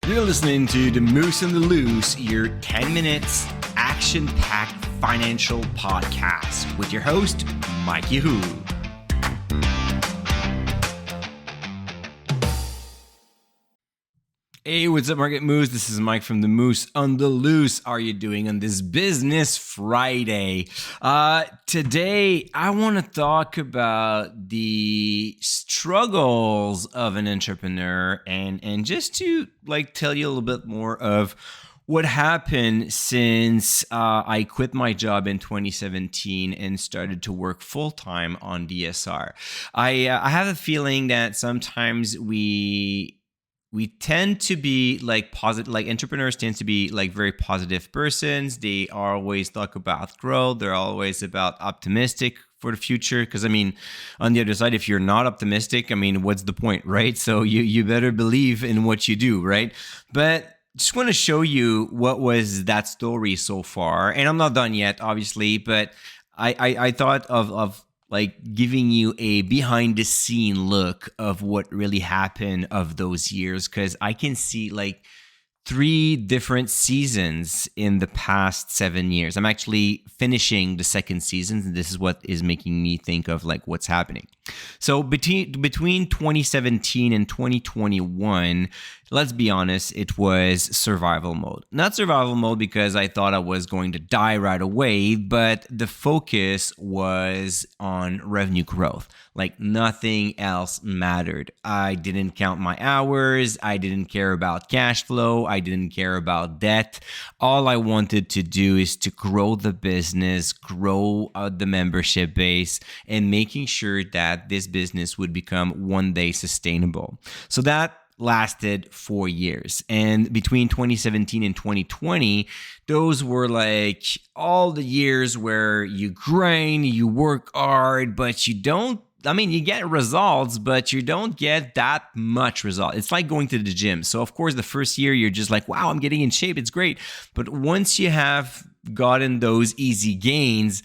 You're listening to The Moose and the Loose, your 10 minutes action-packed financial podcast with your host, Mike Yahoo. Hey, what's up, Market Moose? This is Mike from The Moose on the Loose. How are you doing on this Business Friday? Today, I want to talk about the struggles of an entrepreneur and just to tell you a little bit more of what happened since I quit my job in 2017 and started to work full-time on DSR. I have a feeling that sometimes we tend to be positive, entrepreneurs tend to be very positive persons. They always talk about growth. They're always about optimistic for the future. Because on the other side, if you're not optimistic, what's the point, right? So you better believe in what you do, right? But just want to show you what was that story so far. And I'm not done yet, obviously, but I thought of giving you a behind the scene look of what really happened of those years, because I can see 3 different seasons in the past 7 years. I'm actually finishing the second season, and this is what is making me think of what's happening. So between 2017 and 2021, let's be honest, it was survival mode. Not survival mode because I thought I was going to die right away, but the focus was on revenue growth. Nothing else mattered. I didn't count my hours. I didn't care about cash flow. I didn't care about debt. All I wanted to do is to grow the business, grow the membership base, and making sure that this business would become one day sustainable. So that lasted 4 years. And between 2017 and 2020, those were all the years where you grind, you work hard, but you don't, you get results, but you don't get that much result. It's like going to the gym. So of course, the first year you're just wow, I'm getting in shape. It's great. But once you have gotten those easy gains,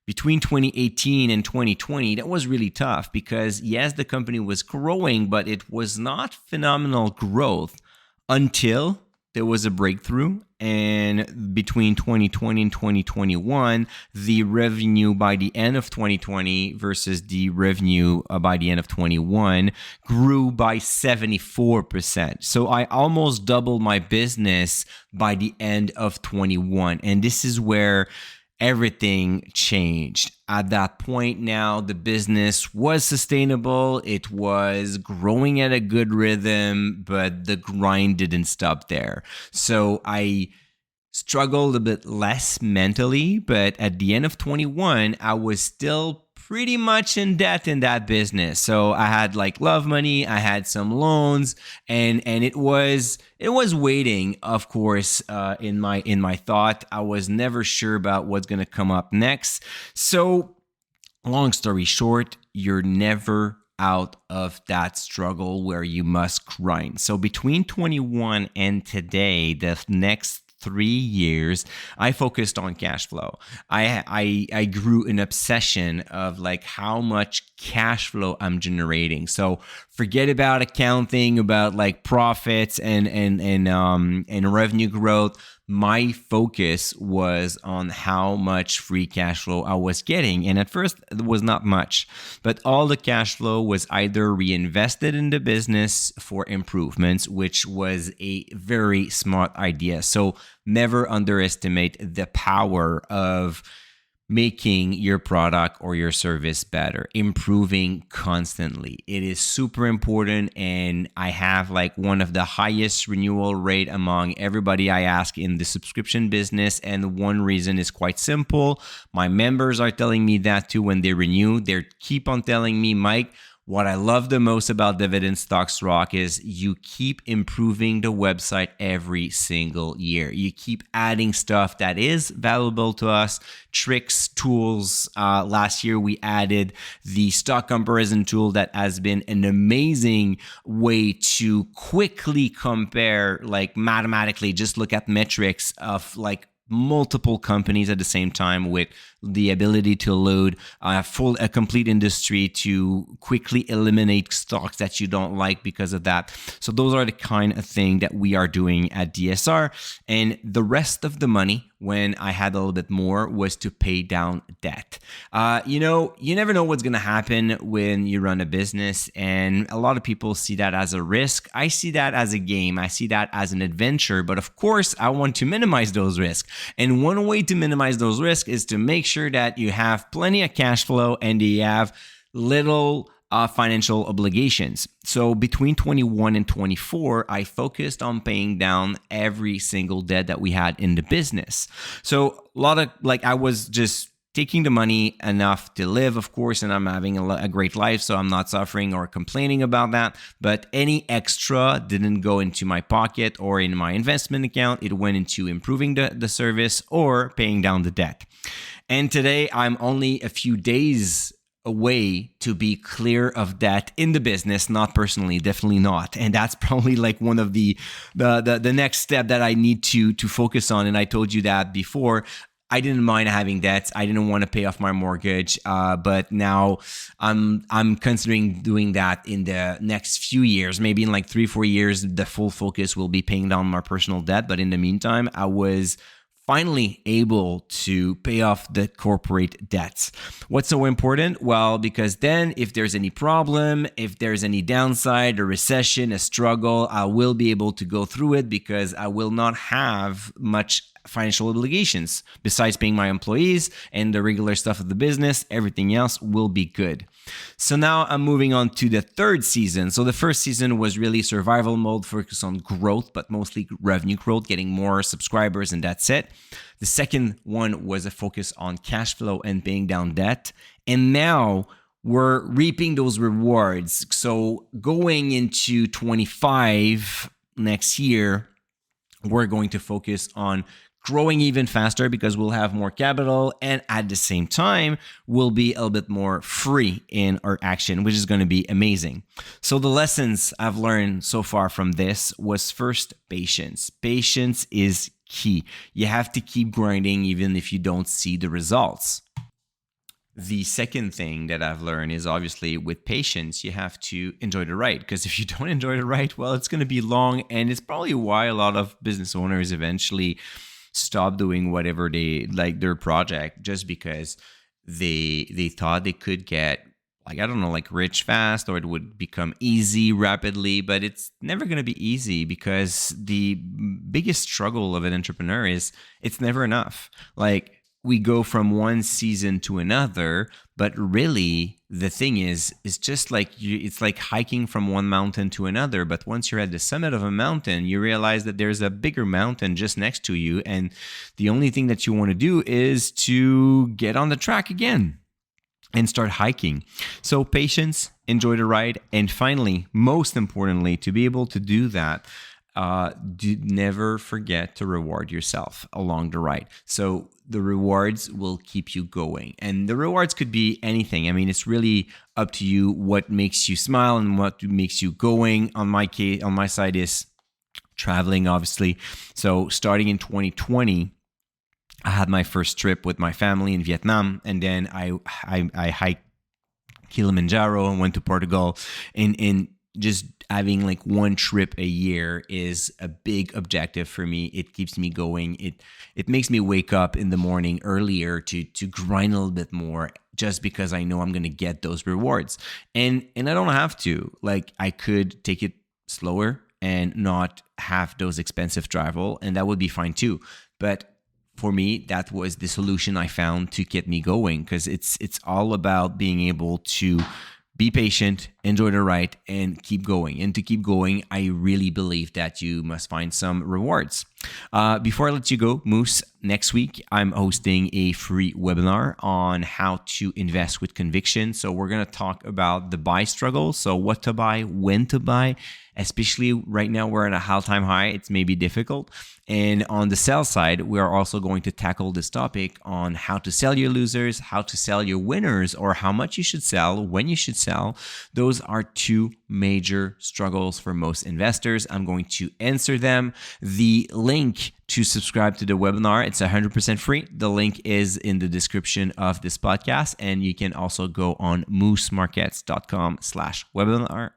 between 2018 and 2020, that was really tough because yes, the company was growing, but it was not phenomenal growth until there was a breakthrough. And between 2020 and 2021, the revenue by the end of 2020 versus the revenue by the end of 21 grew by 74%. So I almost doubled my business by the end of 21. And this is where everything changed. At that point now, the business was sustainable. It was growing at a good rhythm, but the grind didn't stop there. So I struggled a bit less mentally, but at the end of 21, I was still pretty much in debt in that business. So I had love money, I had some loans, and it was waiting, of course, in my thought. I was never sure about what's going to come up next. So long story short, you're never out of that struggle where you must grind. So between 21 and today, the next 3 years, I focused on cash flow. I grew an obsession of how much cash flow I'm generating. So forget about accounting, about profits and revenue growth. My focus was on how much free cash flow I was getting. And at first, it was not much. But all the cash flow was either reinvested in the business for improvements, which was a very smart idea. So never underestimate the power of making your product or your service better, improving constantly. It is super important, and I have one of the highest renewal rate among everybody I ask in the subscription business, and one reason is quite simple. My members are telling me that too when they renew. They keep on telling me, Mike, what I love the most about Dividend Stocks Rock is you keep improving the website every single year. You keep adding stuff that is valuable to us, tricks, tools. Last year, we added the stock comparison tool that has been an amazing way to quickly compare, mathematically, just look at metrics of multiple companies at the same time with the ability to load a complete industry to quickly eliminate stocks that you don't like because of that. So those are the kind of thing that we are doing at DSR. And the rest of the money, when I had a little bit more, was to pay down debt. You never know what's going to happen when you run a business, and a lot of people see that as a risk. I see that as a game. I see that as an adventure, but of course, I want to minimize those risks. And one way to minimize those risks is to make sure that you have plenty of cash flow and you have little financial obligations. So between 21 and 24, I focused on paying down every single debt that we had in the business. So I was just taking the money enough to live, of course, and I'm having a great life, so I'm not suffering or complaining about that. But any extra didn't go into my pocket or in my investment account. It went into improving the service or paying down the debt. And today, I'm only a few days away to be clear of debt in the business, not personally, definitely not. And that's probably like one of the next step that I need to focus on. And I told you that before. I didn't mind having debts. I didn't want to pay off my mortgage, but now I'm considering doing that in the next few years. Maybe in like 3-4 years, the full focus will be paying down my personal debt. But in the meantime, I was finally able to pay off the corporate debts. What's so important? Well, because then if there's any problem, if there's any downside, a recession, a struggle, I will be able to go through it because I will not have much financial obligations. Besides paying my employees and the regular stuff of the business, everything else will be good. So now I'm moving on to the third season. So the first season was really survival mode, focus on growth, but mostly revenue growth, getting more subscribers, and that's it. The second one was a focus on cash flow and paying down debt. And now we're reaping those rewards. So going into 25 next year, we're going to focus on growing even faster because we'll have more capital, and at the same time, we'll be a little bit more free in our action, which is going to be amazing. So the lessons I've learned so far from this was first, patience. Patience is key. You have to keep grinding even if you don't see the results. The second thing that I've learned is obviously with patience, you have to enjoy the ride, because if you don't enjoy the ride, well, it's going to be long, and it's probably why a lot of business owners eventually stop doing whatever they like their project, just because they thought they could get rich fast, or it would become easy rapidly, but it's never going to be easy, because the biggest struggle of an entrepreneur is it's never enough. Like, we go from one season to another, but really the thing is just like it's like hiking from one mountain to another. But once you're at the summit of a mountain, you realize that there's a bigger mountain just next to you. And the only thing that you want to do is to get on the track again and start hiking. So patience, enjoy the ride. And finally, most importantly, to be able to do that, never forget to reward yourself along the ride. So the rewards will keep you going, and the rewards could be anything. I mean, it's really up to you what makes you smile and what makes you going. On my side is traveling, obviously. So starting in 2020, I had my first trip with my family in Vietnam, and then I hiked Kilimanjaro and went to Portugal, and just having like one trip a year is a big objective for me. It keeps me going. It makes me wake up in the morning earlier to grind a little bit more, just because I know I'm going to get those rewards. And I don't have to. Like, I could take it slower and not have those expensive travel, and that would be fine too. But for me, that was the solution I found to get me going, because it's all about being able to be patient, enjoy the ride, and keep going. And to keep going, I really believe that you must find some rewards. Before I let you go, Moose, next week, I'm hosting a free webinar on how to invest with conviction. So we're going to talk about the buy struggle. So what to buy, when to buy, especially right now we're at a all-time high. It's maybe difficult. And on the sell side, we are also going to tackle this topic on how to sell your losers, how to sell your winners, or how much you should sell, when you should sell. Those are two major struggles for most investors. I'm going to answer them. The link to subscribe to the webinar. It's 100% free. The link is in the description of this podcast, and you can also go on moosemarkets.com/webinar,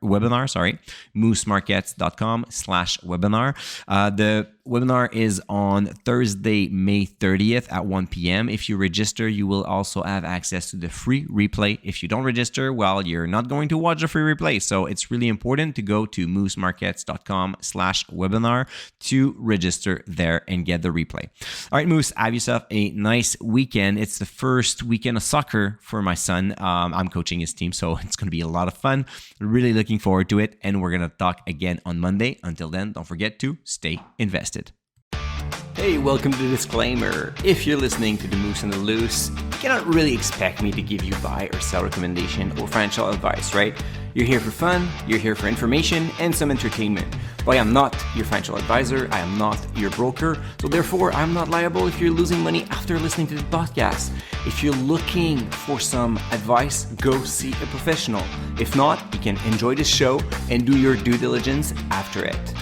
moosemarkets.com/webinar. The webinar is on Thursday, May 30th at 1 p.m. If you register, you will also have access to the free replay. If you don't register, well, you're not going to watch the free replay. So it's really important to go to moosemarkets.com/webinar to register there and get the replay. All right, Moose, have yourself a nice weekend. It's the first weekend of soccer for my son. I'm coaching his team, so it's going to be a lot of fun. Really looking forward to it. And we're going to talk again on Monday. Until then, don't forget to stay invested. Hey, welcome to the disclaimer. If you're listening to The Moose on the Loose, you cannot really expect me to give you buy or sell recommendation or financial advice, right? You're here for fun, you're here for information and some entertainment. But I am not your financial advisor, I am not your broker, so therefore I'm not liable if you're losing money after listening to the podcast. If you're looking for some advice, go see a professional. If not, you can enjoy the show and do your due diligence after it.